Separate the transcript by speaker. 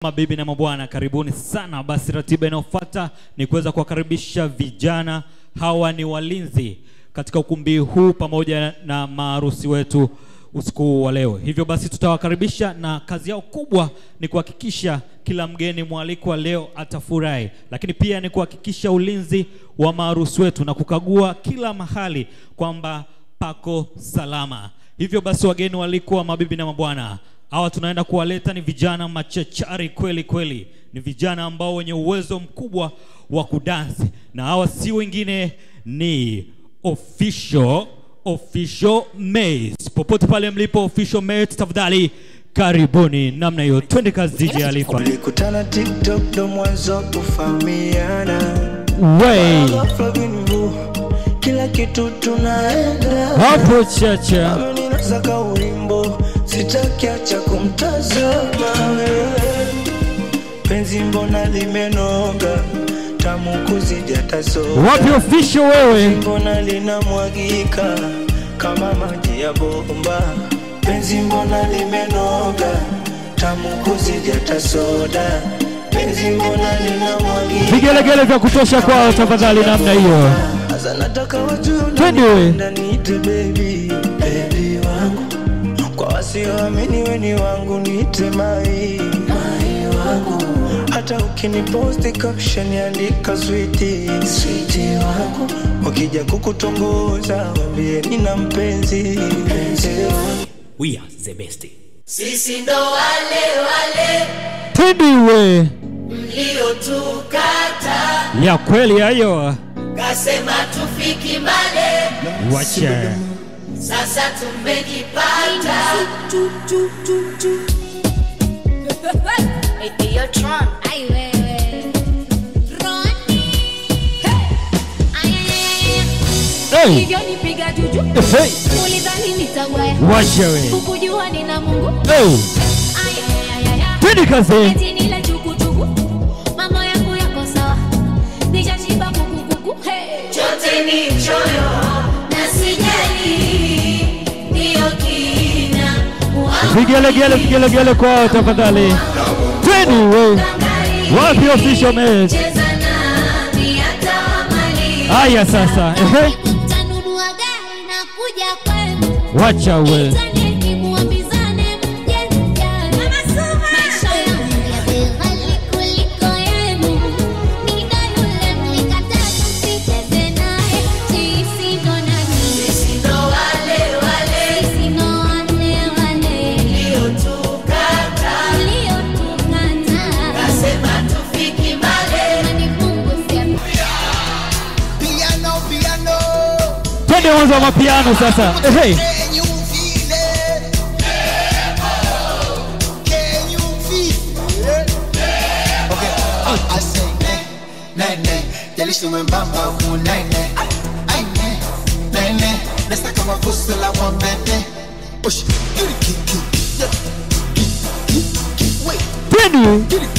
Speaker 1: Mabibi na mabwana, karibuni sana. Basi ratiba inayofuata ni kuweza kuwakaribisha vijana. Hawa ni walinzi katika ukumbi huu pamoja na maharusi wetu usiku wa leo. Hivyo basi tutawakaribisha, na kazi yao kubwa ni kuhakikisha kila mgeni mwalikwa leo atafurahi, lakini pia ni kuhakikisha ulinzi wa maharusi wetu na kukagua kila mahali kwamba pako salama. Hivyo basi wageni walikwa, mabibi na mabwana, hawa tunaenda kuwaleta ni vijana machachari kweli kweli. Ni vijana ambao wenye uwezo mkubwa wa kudansi, na hawa si wengine ni Official Mates. Popote pale mlipo Official Mates, tafadhali karibuni namna hiyo. Twende kazi DJ Alifa.
Speaker 2: Tulikutana TikTok ndo mwanzo kufahamiana. Kila kitu tunaenda
Speaker 1: hapo chacha.
Speaker 2: Ameninasaka ulimbo, sitaki acha kumtazama wewe. Penzi mbona limenoga, tamu kuzidi hata soda.
Speaker 1: Wapi Official wewe?
Speaker 2: Mbona linamwagika kama maji ya bomba. Penzi mbona limenoga, tamu kuzidi hata soda. Penzi mbona linamwagika.
Speaker 1: Vigelegele vya kutosha kwao tafadhali namna hiyo.
Speaker 2: Asa nataka wajue unanipenda, niite baby, baby wangu. Kwa wasioamini we ni wangu, niite mai, mai wangu. Hata ukiniposti caption andika sweetie, sweetie wangu. Wakija kukutongoza waambie nina mpenzi, mpenzi wangu.
Speaker 3: We are the best.
Speaker 4: Sisi ndo wale
Speaker 1: Tendiwe
Speaker 4: mliotukata,
Speaker 1: ya kweli hayo.
Speaker 4: kasema tufiki mbale,
Speaker 1: Wacha
Speaker 4: sasa tumejipata. Yo Tron,
Speaker 5: Ay wewe Ronnie,
Speaker 1: hey.
Speaker 5: hivyo nipiga juju,
Speaker 1: Hey.
Speaker 5: ulidhani nitagwaya,
Speaker 1: Wacha we.
Speaker 5: ukujua nina Mungu.
Speaker 1: Hey. Twende kazi.
Speaker 5: Eti nile chukuchuku, mambo yangu yako sawa, nishashiba kukukuku.
Speaker 4: chote ni choyo na sijali, ndiyo kina
Speaker 1: Vigelegele kwao tafadhali. Tendiwe. Wapi Official Mates?
Speaker 4: cheza nami hata wamali.
Speaker 1: Haya sasa.
Speaker 5: Mtanunua gari na kuja kwenu,
Speaker 1: Wacha we.
Speaker 5: mtanieni muambizane mje mjani. Maisha yangu ya bei ghali kuliko yenu, nina yule mlikataa tusicheze naye. Sisi ndo nani?
Speaker 4: Sisi ndo wale
Speaker 5: Sisi ndo wale
Speaker 4: mliotukata,
Speaker 5: mliotukana.
Speaker 4: kasema tufiki mbale.
Speaker 5: Manipungusia
Speaker 6: Piano, piano,
Speaker 1: Twende mwanzo wa mapiano sasa. Hey.
Speaker 6: can you feel it? Can you feel it? Okay, I say nene, jalishi mwembamba huu nene. Ay nene, nesta kama fuso la wambete. Push, get it, wait,
Speaker 1: Twende.
Speaker 6: get it,